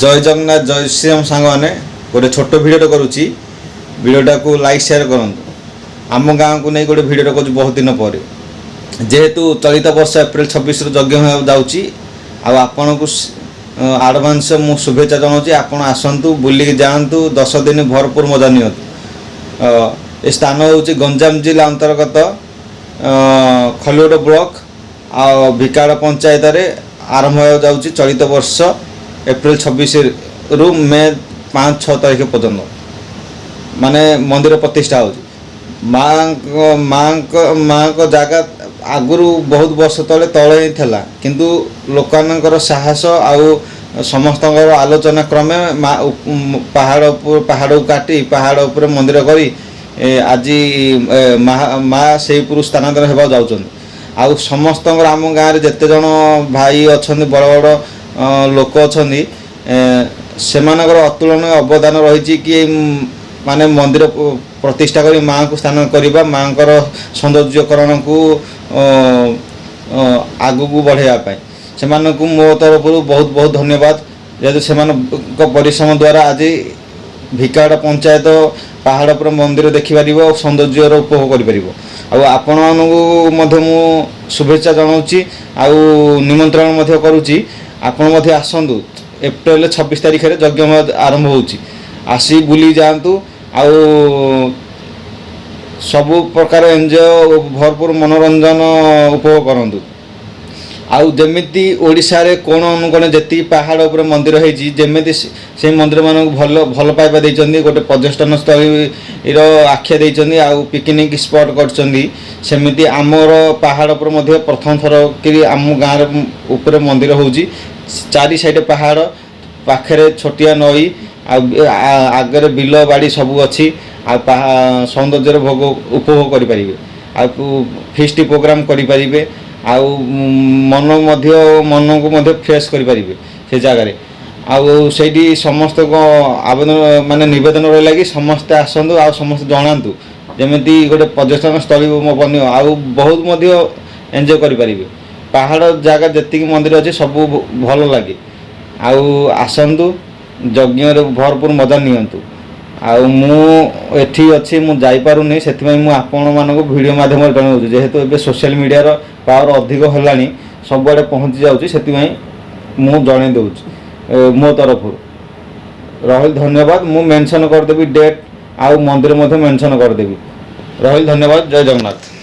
जय जगन्नाथ जय श्रीराम सांग मैंने गोटे छोट भिडियो करुच्ची भिडियोटा को लाइक शेयर करूँ आम गाँव को नहीं गोटे भिडियो करूँ बहुत दिन पर जेहेतु चलित वर्ष एप्रिल 26 यज्ञ जाऊँगी आपण को आडभांस मु शुभेच्छा जनाऊँ आपण आसतु बुलिक जातु 10 दिन भरपूर मजा नियंतु। ए स्थान हूँ गंजाम जिला अंतर्गत खलिगोट ब्लॉक आ भिकाड़ पंचायत आरंभ हो जाऊँगी चलित वर्ष एप्रिल 26 रु मे 5-6 तारीख पर्यंत माने मंदिर प्रतिष्ठा हो माँ को जगह आगुरी बहुत वर्ष तले तले ही था किंतु लोकानकर साहस आउ समस्त आलोचना क्रमे पहाड़ को काटी पहाड़ उपर मंदिर करी आज माँ से स्थानांतर होगा जाऊँ आउ समस्त आम गाँव में जिते जन भाई अच्छा बड़ बड़ लोक अच्छा से अतुलनीय अवदान रही कि माने मंदिर प्रतिष्ठा करी माँ को स्थान करवा माँ सौंदर्यकरण को आगू को बढ़ावाई से मो तरफ बहुत बहुत धन्यवाद जेहेतु से परिश्रम द्वारा आज भिकाड़ पंचायत पहाड़ पर मंदिर देखिपार सौंदर्य उपभोग कर आपण मु शुभेच्छा जनाऊँगी आउ निमंत्रण करुच्ची आपण आसतु एप्रिल 26 तारीख में यज्ञ आरंभ होची आसी बुली जातु आउ सबु प्रकार एंजॉय भरपूर मनोरंजन उपभोग करूँ आउ जमिति ओडिशा रे कोण अनुकोण जी पहाड़ उपर मंदिर होती से मंदिर मान भल भल पाइबा देइचंदी गोटे पर्यटन स्थली आख्या देइचंदी आउ पिकनिक स्पॉट करचंदी आमर पहाड़ उपर प्रथम थर कि आम गाँव उपर मंदिर होची चारि साइड पहाड़ पाखे छोटिया नई आगे बिल बाड़ी सबू अच्छी सौंदर्य भोग उपभोग करें फिस्ट प्रोग्राम करें आउ मन को फ्रेश करें से जगार आउ से समस्त को आवेदन माने निवेदन रहा कि समस्ते आसतु आ समस्त जनातु जमी गोटे पर्यटन स्थली बन आउ बहुत एंजॉय करें पहाड़ जगह जी मंदिर अच्छे सब भल लगे आउ आसतु यज्ञ भरपूर मजा नियंतु आउ मुझी अच्छी मुझे से आपण मानक भिडियो मध्यम जनाऊँ जेहेतु एवं सोशल मीडिया पावर अधिक है सबुआड़े पहुँची जाऊँगी से जन दूँ मो तरफ रही धन्यवाद मु मेंशन करदेवी डेट आउ मंदिर मेंशन करदेवी रही धन्यवाद जय जगन्नाथ।